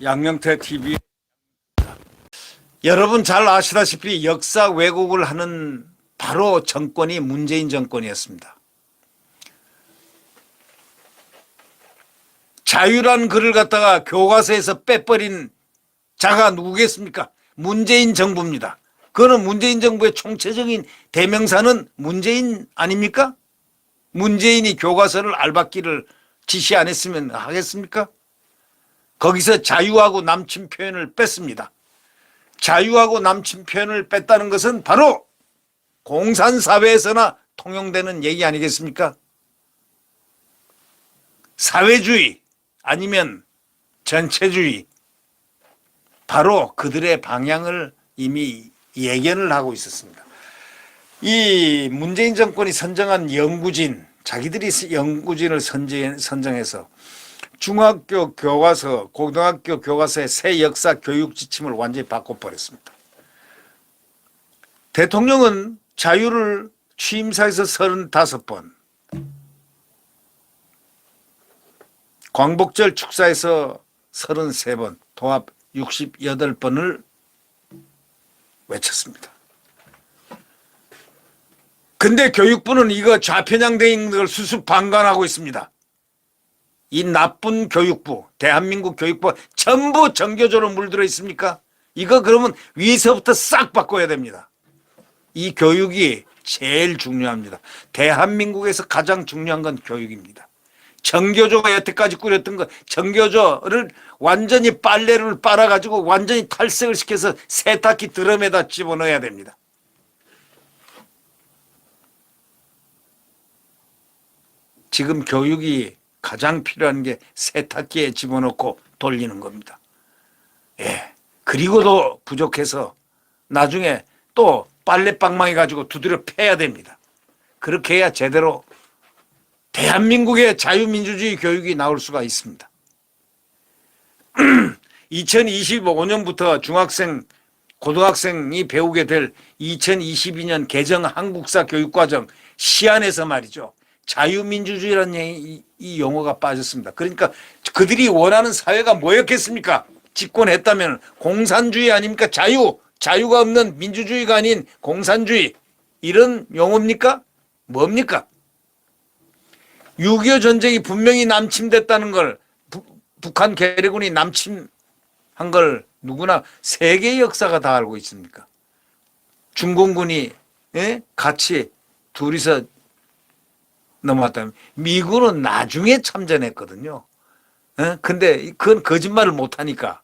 양명태 TV. 여러분 잘 아시다시피 역사 왜곡을 하는 바로 정권이 문재인 정권이었습니다. 자유란 글을 갖다가 교과서에서 빼버린 자가 누구겠습니까? 문재인 정부입니다. 그거는 문재인 정부의 총체적인 대명사는 문재인 아닙니까? 문재인이 교과서를 알박기를 지시 안 했으면 하겠습니까? 거기서 자유하고 남침 표현을 뺐습니다. 자유하고 남침 표현을 뺐다는 것은 바로 공산사회에서나 통용되는 얘기 아니겠습니까? 사회주의 아니면 전체주의, 바로 그들의 방향을 이미 예견을 하고 있었습니다. 이 문재인 정권이 선정한 연구진, 자기들이 연구진을 선정해서 중학교 교과서, 고등학교 교과서의 새 역사 교육 지침을 완전히 바꿔버렸습니다. 대통령은 자유를 취임사에서 35번, 광복절 축사에서 33번, 통합 68번을 외쳤습니다. 근데 교육부는 이거 좌편향되어 있는 걸 수수방관하고 있습니다. 이 나쁜 교육부, 대한민국 교육부 전부 정교조로 물들어 있습니까? 이거 그러면 위에서부터 싹 바꿔야 됩니다. 이 교육이 제일 중요합니다. 대한민국에서 가장 중요한 건 교육입니다. 정교조가 여태까지 꾸렸던 거, 정교조를 완전히 빨래를 빨아가지고 완전히 탈색을 시켜서 세탁기 드럼에다 집어넣어야 됩니다. 지금 교육이 가장 필요한 게 세탁기에 집어넣고 돌리는 겁니다. 예. 그리고도 부족해서 나중에 또 빨래방망이 가지고 두드려 패야 됩니다. 그렇게 해야 제대로 대한민국의 자유민주주의 교육이 나올 수가 있습니다. 2025년부터 중학생, 고등학생이 배우게 될 2022년 개정 한국사 교육과정 시안에서 말이죠. 자유민주주의라는 이 용어가 빠졌습니다. 그러니까 그들이 원하는 사회가 뭐였겠습니까? 집권했다면 공산주의 아닙니까? 자유가 없는 민주주의가 아닌 공산주의, 이런 용어입니까? 뭡니까? 6.25 전쟁이 분명히 남침됐다는 걸, 북한 괴뢰군이 남침한 걸 누구나 세계의 역사가 다 알고 있습니까? 중공군이 같이 둘이서 넘어왔다면, 미군은 나중에 참전했거든요. 근데 그건 거짓말을 못하니까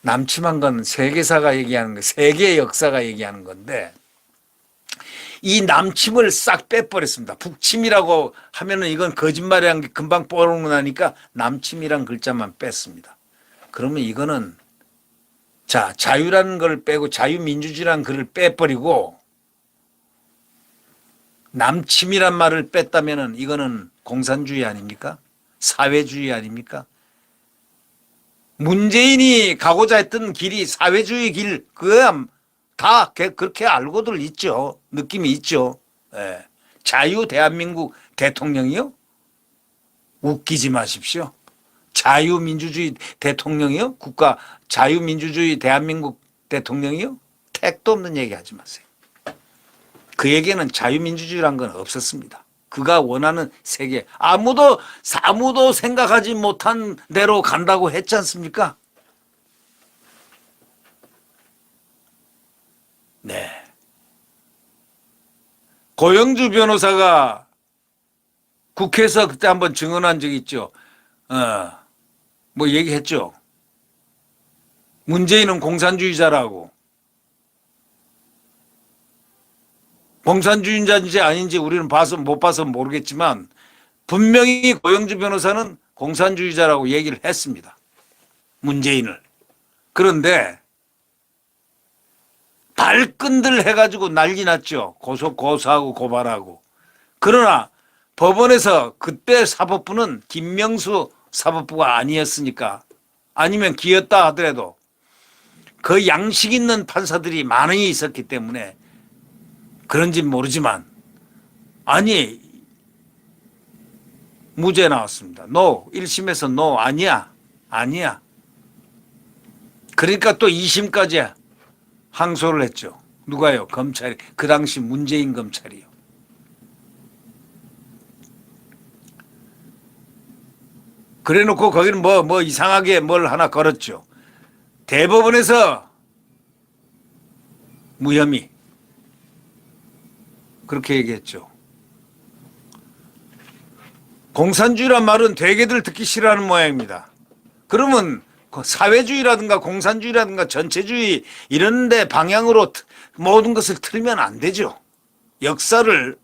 남침한 건 세계사가 얘기하는 거, 세계의 역사가 얘기하는 건데, 이 남침을 싹 빼버렸습니다. 북침이라고 하면은 이건 거짓말이라는 게 금방 뽀록 나니까 남침이란 글자만 뺐습니다. 그러면 이거는 자유라는 걸 빼고 자유민주주의라는 글을 빼버리고 남침이란 말을 뺐다면은 이거는 공산주의 아닙니까? 사회주의 아닙니까? 문재인이 가고자 했던 길이 사회주의 길, 그거야 다 그렇게 알고들 있죠. 느낌이 있죠. 예. 자유 대한민국 대통령이요? 웃기지 마십시오. 자유민주주의 대통령이요? 국가 자유민주주의 대한민국 대통령이요? 택도 없는 얘기 하지 마세요. 그에게는 자유민주주의란 건 없었습니다. 그가 원하는 세계, 아무도 생각하지 못한 대로 간다고 했지 않습니까? 네. 고영주 변호사가 국회에서 그때 한번 증언한 적이 있죠. 뭐 얘기했죠. 문재인은 공산주의자라고. 공산주의자인지 아닌지 우리는 못 봐서 모르겠지만 분명히 고영주 변호사는 공산주의자라고 얘기를 했습니다. 문재인을. 그런데 발끈들 해가지고 난리 났죠. 고소하고 고발하고. 그러나 법원에서 그때 사법부는 김명수 사법부가 아니었으니까, 아니면 기였다 하더라도 그 양식 있는 판사들이 많이 있었기 때문에 그런지 모르지만 아니, 무죄 나왔습니다. No. 1심에서 no. 아니야. 아니야. 그러니까 또 2심까지 항소를 했죠. 누가요? 검찰이. 그 당시 문재인 검찰이요. 그래 놓고 거기는 뭐 이상하게 뭘 하나 걸었죠. 대법원에서 무혐의. 그렇게 얘기했죠. 공산주의란 말은 되게들 듣기 싫어하는 모양입니다. 그러면 사회주의라든가 공산주의라든가 전체주의 이런 데 방향으로 모든 것을 틀면 안 되죠. 역사를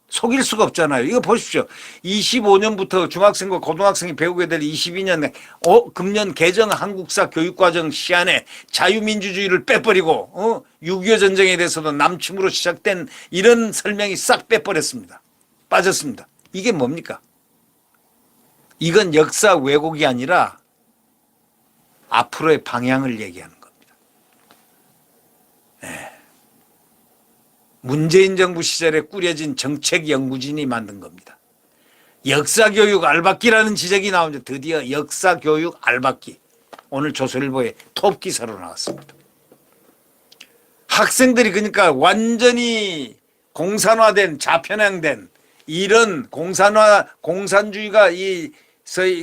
속일 수가 없잖아요. 이거 보십시오. 25년부터 중학생과 고등학생이 배우게 될 22년 금년 개정 한국사 교육과정 시안에 자유민주주의를 빼버리고 6.25 전쟁에 대해서도 남침으로 시작된 이런 설명이 싹 빼버렸습니다. 빠졌습니다. 이게 뭡니까? 이건 역사 왜곡이 아니라 앞으로의 방향을 얘기하는 겁니다. 네. 문재인 정부 시절에 꾸려진 정책연구진이 만든 겁니다. 역사교육 알박기라는 지적이 나오죠. 드디어 역사교육 알박기. 오늘 조선일보에 톱 기사로 나왔습니다. 학생들이 그러니까 완전히 공산화된 좌편향된 이런 공산주의가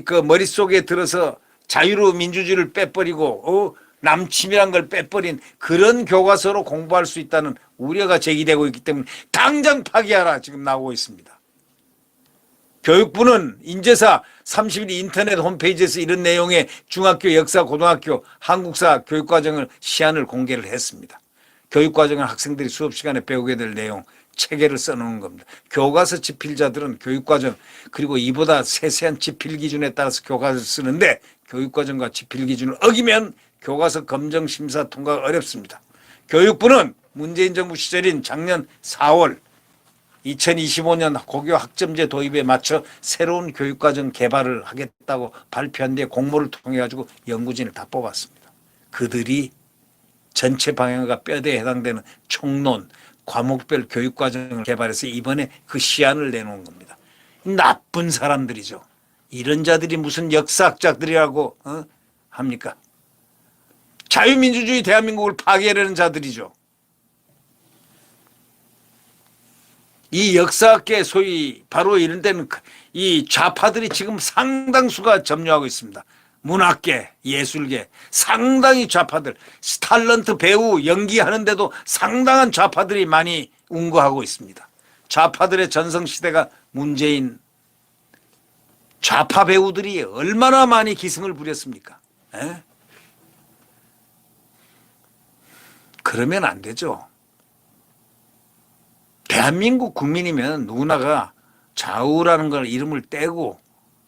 그 머릿속에 들어서 자유로 민주주의를 빼버리고 남침이란 걸 빼버린 그런 교과서로 공부할 수 있다는 우려가 제기되고 있기 때문에 당장 파기하라 지금 나오고 있습니다. 교육부는 인제사 30일 인터넷 홈페이지에서 이런 내용의 중학교 역사 고등학교 한국사 교육과정을 시안을 공개를 했습니다. 교육과정은 학생들이 수업 시간에 배우게 될 내용 체계를 써놓은 겁니다. 교과서 집필자들은 교육과정 그리고 이보다 세세한 집필 기준에 따라서 교과서를 쓰는데 교육과정과 집필 기준을 어기면 교과서 검정 심사 통과가 어렵습니다. 교육부는 문재인 정부 시절인 작년 4월 2025년 고교 학점제 도입에 맞춰 새로운 교육과정 개발을 하겠다고 발표한 뒤에 공모를 통해 가지고 연구진을 다 뽑았습니다. 그들이 전체 방향과 뼈대에 해당되는 총론, 과목별 교육과정을 개발해서 이번에 그 시안을 내놓은 겁니다. 나쁜 사람들이죠. 이런 자들이 무슨 역사학자들이라고 합니까? 자유민주주의 대한민국을 파괴하려는 자들이죠. 이 역사학계 소위 바로 이런 데는 이 좌파들이 지금 상당수가 점유하고 있습니다. 문학계, 예술계 상당히 좌파들, 탤런트 배우 연기하는데도 상당한 좌파들이 많이 운거하고 있습니다. 좌파들의 전성시대가 문재인 좌파 배우들이 얼마나 많이 기승을 부렸습니까? 에? 그러면 안 되죠. 대한민국 국민이면 누구나가 좌우라는 걸 이름을 떼고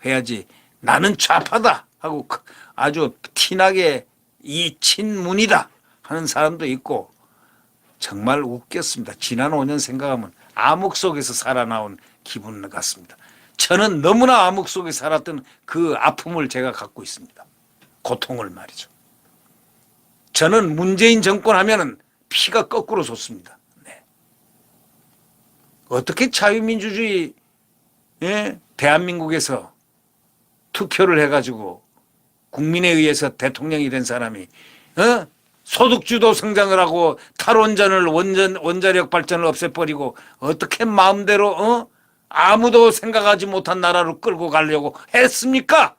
해야지 나는 좌파다 하고 아주 티나게 이 친문이다 하는 사람도 있고 정말 웃겼습니다. 지난 5년 생각하면 암흑 속에서 살아나온 기분 같습니다. 저는 너무나 암흑 속에 살았던 그 아픔을 제가 갖고 있습니다. 고통을 말이죠. 저는 문재인 정권 하면은 피가 거꾸로 솟습니다. 네. 어떻게 자유민주주의 대한민국에서 투표를 해가지고 국민에 의해서 대통령이 된 사람이 소득주도 성장을 하고 탈원전을 원자력 발전을 없애버리고 어떻게 마음대로 아무도 생각하지 못한 나라로 끌고 가려고 했습니까?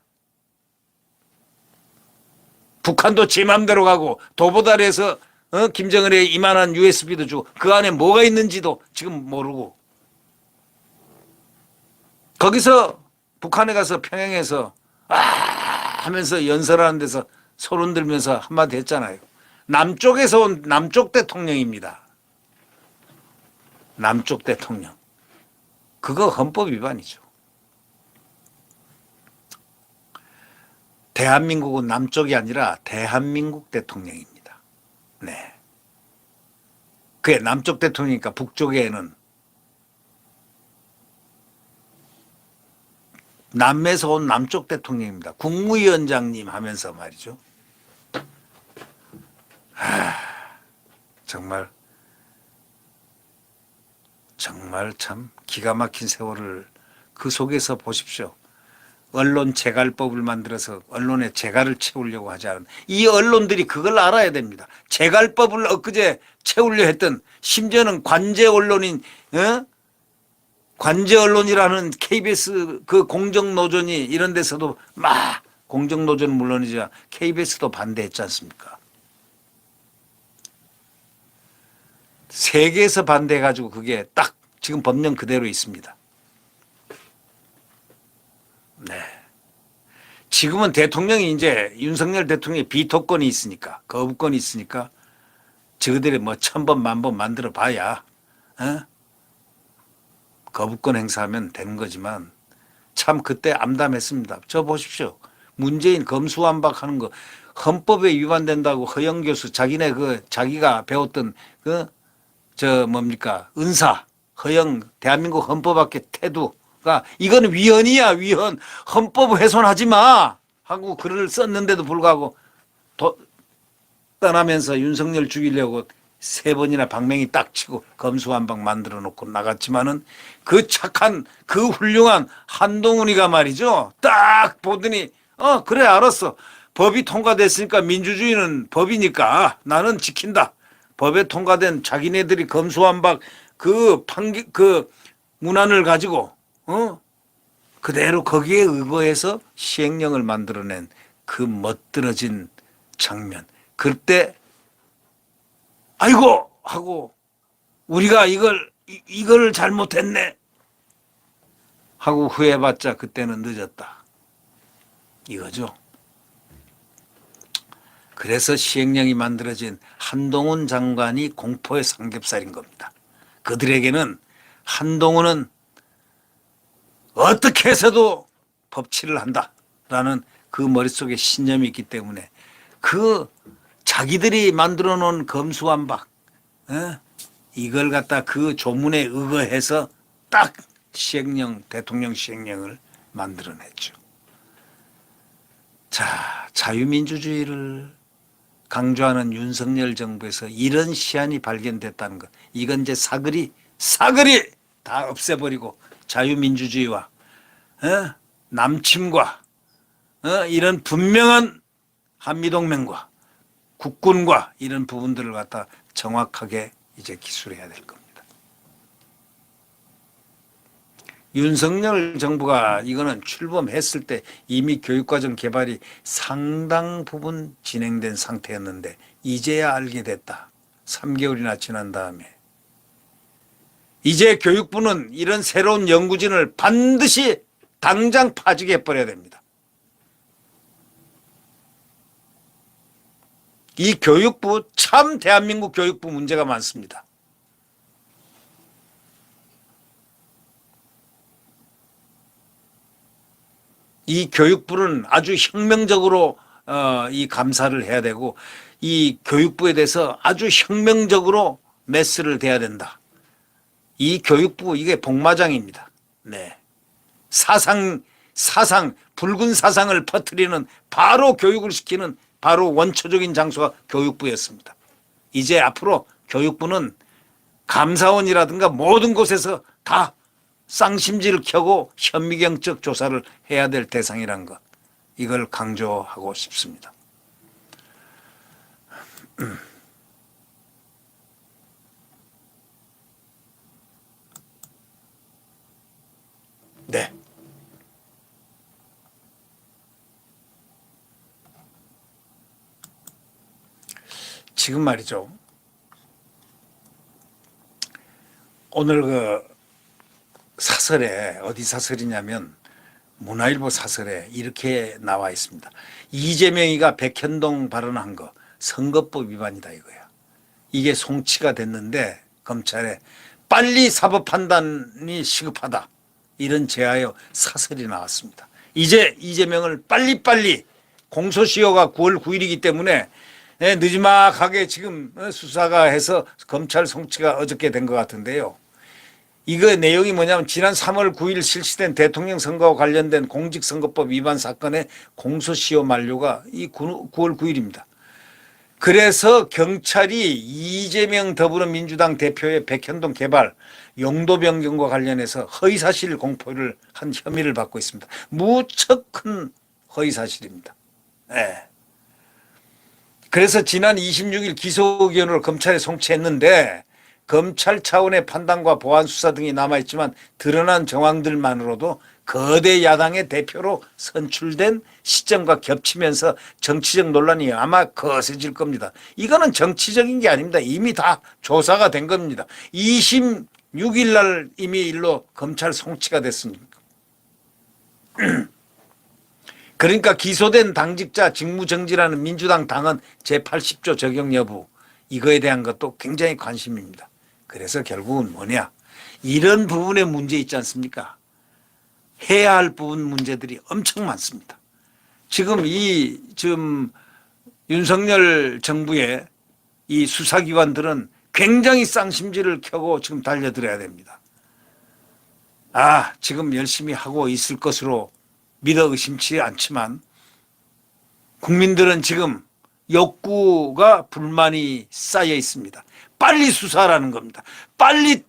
북한도 지 맘대로 가고 도보다리에서 김정은의 이만한 USB도 주고 그 안에 뭐가 있는지도 지금 모르고 거기서 북한에 가서 평양에서 하면서 연설하는 데서 소름 들면서 한마디 했잖아요. 남쪽에서 온 남쪽 대통령입니다. 남쪽 대통령. 그거 헌법 위반이죠. 대한민국은 남쪽이 아니라 대한민국 대통령입니다. 네. 그게 남쪽 대통령이니까 북쪽에는 남에서 온 남쪽 대통령입니다. 국무위원장님 하면서 말이죠. 정말 정말 참 기가 막힌 세월을 그 속에서 보십시오. 언론 재갈법을 만들어서 언론의 재갈을 채우려고 하지 않은 이 언론들이 그걸 알아야 됩니다. 재갈법을 엊그제 채우려 했던 심지어는 관제 언론인 관제 언론이라는 KBS 그 공정노조니 이런 데서도 막 공정노조는 물론이죠. KBS도 반대했지 않습니까? 세계에서 반대해가지고 그게 딱 지금 법령 그대로 있습니다. 네. 지금은 대통령이 이제 윤석열 대통령이 비토권이 있으니까 거부권이 있으니까 저들이 뭐 1000번 만번 만들어 봐야 거부권 행사하면 되는 거지만 참 그때 암담했습니다. 저 보십시오. 문재인 검수완박하는 거 헌법에 위반된다고 허영 교수 자기네 그 자기가 배웠던 저 뭡니까 은사 허영 대한민국 헌법학회 태도가 이건 위헌이야 위헌 헌법 훼손하지 마 하고 글을 썼는데도 불구하고 떠나면서 윤석열 죽이려고 3번이나 방맹이 딱 치고 검수완박 만들어 놓고 나갔지만은 그 착한 그 훌륭한 한동훈이가 말이죠 딱 보더니 그래 알았어 법이 통과됐으니까 민주주의는 법이니까 나는 지킨다. 법에 통과된 자기네들이 검수완박 그 문안을 가지고 그대로 거기에 의거해서 시행령을 만들어낸 그 멋들어진 장면. 그때 아이고 하고 우리가 이걸 잘못했네 하고 후회해봤자 그때는 늦었다. 이거죠. 그래서 시행령이 만들어진 한동훈 장관이 공포의 삼겹살인 겁니다. 그들에게는 한동훈은 어떻게 해서도 법치를 한다라는 그 머릿속에 신념이 있기 때문에 그 자기들이 만들어 놓은 검수완박 이걸 갖다 그 조문에 의거해서 딱 시행령 대통령 시행령을 만들어냈죠. 자, 자유민주주의를 강조하는 윤석열 정부에서 이런 시안이 발견됐다는 것. 이건 이제 사거리 다 없애버리고 자유민주주의와 남침과 이런 분명한 한미동맹과 국군과 이런 부분들을 갖다 정확하게 이제 기술해야 될 겁니다. 윤석열 정부가 이거는 출범했을 때 이미 교육과정 개발이 상당 부분 진행된 상태였는데 이제야 알게 됐다. 3개월이나 지난 다음에. 이제 교육부는 이런 새로운 연구진을 반드시 당장 파지게 해버려야 됩니다. 이 교육부 참 대한민국 교육부 문제가 많습니다. 이 교육부는 아주 혁명적으로 이 감사를 해야 되고 이 교육부에 대해서 아주 혁명적으로 메스를 대야 된다. 이 교육부 이게 복마장입니다. 네. 사상 붉은 사상을 퍼뜨리는 바로 교육을 시키는 바로 원초적인 장소가 교육부였습니다. 이제 앞으로 교육부는 감사원이라든가 모든 곳에서 다 쌍심지를 켜고 현미경적 조사를 해야 될 대상이라는 것. 이걸 강조하고 싶습니다. 네. 지금 말이죠. 오늘 그 사설에 어디 사설이냐면 문화일보 사설에 이렇게 나와 있습니다. 이재명이가 백현동 발언한 거 선거법 위반이다 이거야. 이게 송치가 됐는데 검찰에 빨리 사법 판단이 시급하다. 이런 제하여 사설이 나왔습니다. 이제 이재명을 빨리빨리 공소시효가 9월 9일이기 때문에 늦지막하게 지금 수사가 해서 검찰 송치가 어저께 된 것 같은데요. 이거 내용이 뭐냐면 지난 3월 9일 실시된 대통령 선거와 관련된 공직선거법 위반 사건의 공소시효 만료가 이 9월 9일입니다. 그래서 경찰이 이재명 더불어민주당 대표의 백현동 개발 용도 변경과 관련해서 허위사실 공포를 한 혐의를 받고 있습니다. 무척 큰 허위사실입니다. 네. 그래서 지난 26일 기소 의견으로 검찰에 송치했는데 검찰 차원의 판단과 보안 수사 등이 남아있지만 드러난 정황들만으로도 거대 야당의 대표로 선출된 시점과 겹치면서 정치적 논란이 아마 거세질 겁니다. 이거는 정치적인 게 아닙니다. 이미 다 조사가 된 겁니다. 26일 날 이미 일로 검찰 송치가 됐습니다. 그러니까 기소된 당직자 직무정지라는 민주당 당헌 제80조 적용 여부, 이거에 대한 것도 굉장히 관심입니다. 그래서 결국은 뭐냐, 이런 부분에 문제 있지 않습니까? 해야 할 부분 문제들이 엄청 많습니다. 지금 윤석열 정부의 이 수사기관들은 굉장히 쌍심지를 켜고 지금 달려들어야 됩니다. 지금 열심히 하고 있을 것으로 믿어 의심치 않지만 국민들은 지금 욕구가 불만이 쌓여 있습니다. 빨리 수사하라는 겁니다. 빨리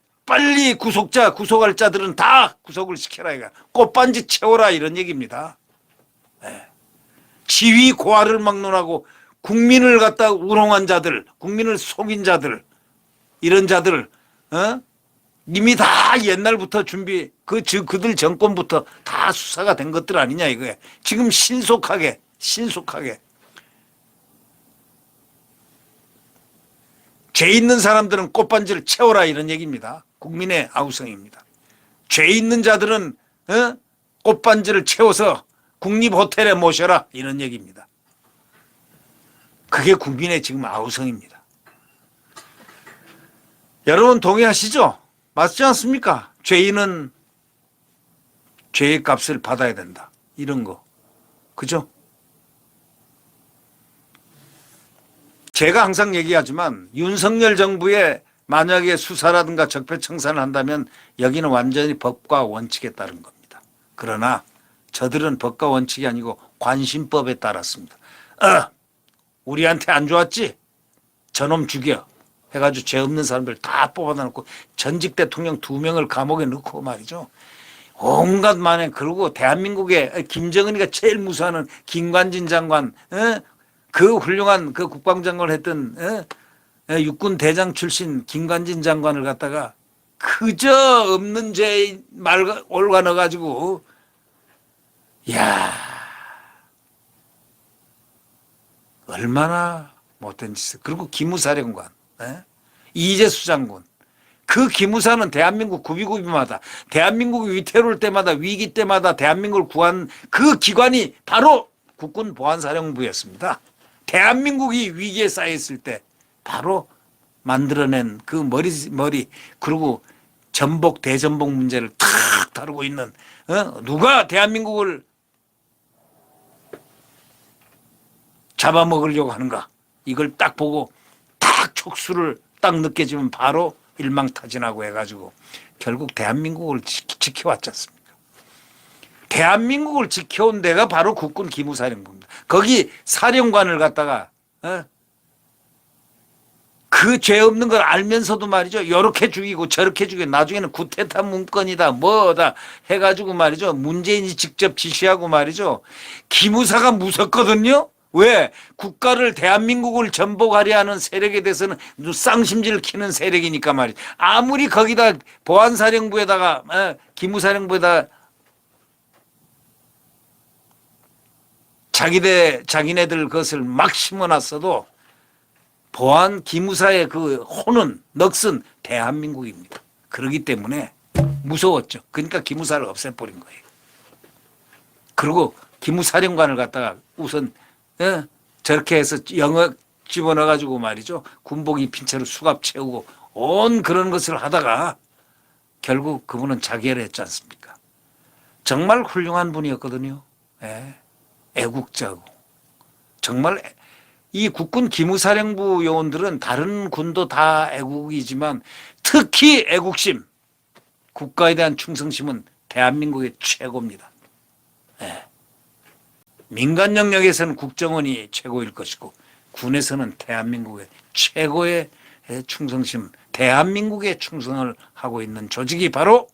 구속할 자들은 다 구속을 시켜라, 이거. 꽃반지 채워라, 이런 얘기입니다. 네. 지위 고하를 막론하고 국민을 갖다 우롱한 자들, 국민을 속인 자들, 이런 자들, 이미 다 옛날부터 그들 정권부터 다 수사가 된 것들 아니냐, 이거예요. 지금 신속하게 죄 있는 사람들은 꽃반지를 채워라, 이런 얘기입니다. 국민의 아우성입니다. 죄 있는 자들은 꽃반지를 채워서 국립호텔에 모셔라, 이런 얘기입니다. 그게 국민의 지금 아우성입니다. 여러분 동의하시죠? 맞지 않습니까? 죄인은 죄의 값을 받아야 된다, 이런 거. 그죠? 제가 항상 얘기하지만 윤석열 정부에 만약에 수사라든가 적폐청산을 한다면 여기는 완전히 법과 원칙에 따른 겁니다. 그러나 저들은 법과 원칙이 아니고 관심법에 따랐습니다. 우리한테 안 좋았지? 저놈 죽여 해가지고 죄 없는 사람들 다 뽑아다 놓고 전직 대통령 2명을 감옥에 넣고 말이죠. 온갖 만에, 그리고 대한민국의 김정은이가 제일 무서워하는 김관진 장관, 그 훌륭한 그 국방장관을 했던 육군 대장 출신 김관진 장관을 갖다가 그저 없는 죄에 올가 넣어가지고, 야, 얼마나 못된 짓을. 그리고 기무사령관, 이재수 장군, 그 기무사는 대한민국 구비구비마다, 대한민국이 위태로울 때마다, 위기 때마다 대한민국을 구한 그 기관이 바로 국군보안사령부였습니다. 대한민국이 위기에 쌓였을 때 바로 만들어낸 그 머리, 그리고 대전복 문제를 탁 다루고 있는, 누가 대한민국을 잡아먹으려고 하는가, 이걸 딱 보고 딱 촉수를 딱 느껴지면 바로 일망타진하고 해가지고 결국 대한민국을 지켜왔지 않습니까? 대한민국을 지켜온 데가 바로 국군 기무사령부입니다. 거기 사령관을 갖다가 그 죄 없는 걸 알면서도 말이죠, 요렇게 죽이고 저렇게 죽이고 나중에는 구테타 문건이다 뭐다 해가지고 말이죠, 문재인이 직접 지시하고 말이죠. 기무사가 무섭거든요. 왜? 국가를, 대한민국을 전복하려 하는 세력에 대해서는 쌍심지를 키는 세력이니까 말이죠. 아무리 거기다 보안사령부에다가 기무사령부에다 자기네들 그것을 막 심어놨어도 보안 기무사의 그 혼은, 넋은 대한민국입니다. 그렇기 때문에 무서웠죠. 그러니까 기무사를 없애버린 거예요. 그리고 기무사령관을 갖다가 우선 저렇게 해서 영역 집어넣어가지고 말이죠, 군복 입힌 채로 수갑 채우고 온 그런 것을 하다가 결국 그분은 자결을 했지 않습니까? 정말 훌륭한 분이었거든요. 애국자고. 정말 이 국군 기무사령부 요원들은 다른 군도 다 애국이지만 특히 애국심, 국가에 대한 충성심은 대한민국의 최고입니다. 민간 영역에서는 국정원이 최고일 것이고 군에서는 대한민국의 최고의 충성심, 대한민국에 충성을 하고 있는 조직이 바로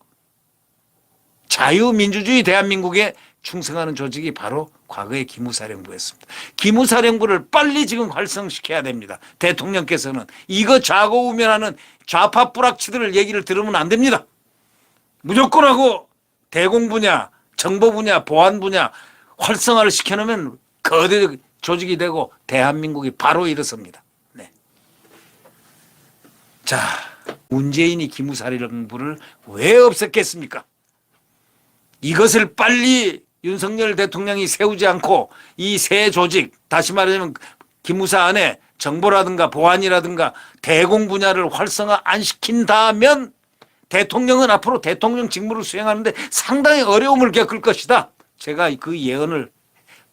자유민주주의 대한민국에 충성하는 조직이 바로 과거의 기무사령부였습니다. 기무사령부를 빨리 지금 활성시켜야 됩니다. 대통령께서는 이거 좌고우면하는 좌파 뿌락치들 얘기를 들으면 안 됩니다. 무조건 하고 대공 분야, 정보 분야, 보안 분야 활성화를 시켜놓으면 거대 조직이 되고 대한민국이 바로 일어섭니다. 네. 자, 문재인이 기무사령부를 왜 없앴겠습니까? 이것을 빨리 윤석열 대통령이 세우지 않고 이 새 조직, 다시 말하자면 기무사 안에 정보라든가 보안이라든가 대공 분야를 활성화 안 시킨다면 대통령은 앞으로 대통령 직무를 수행하는데 상당히 어려움을 겪을 것이다. 제가 그 예언을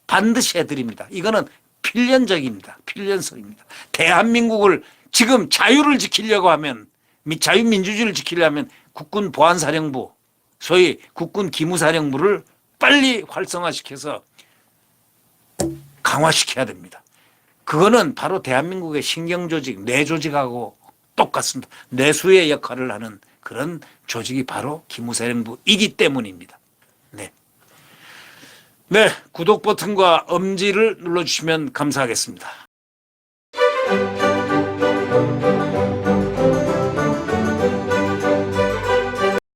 반드시 해드립니다. 이거는 필연적입니다. 필연성입니다. 대한민국을 지금 자유를 지키려고 하면, 자유민주주의를 지키려면 국군 보안사령부, 소위 국군 기무사령부를 빨리 활성화시켜서 강화시켜야 됩니다. 그거는 바로 대한민국의 신경조직, 뇌조직하고 똑같습니다. 뇌수의 역할을 하는 그런 조직이 바로 기무사령부이기 때문입니다. 네. 네, 구독 버튼과 엄지를 눌러주시면 감사하겠습니다.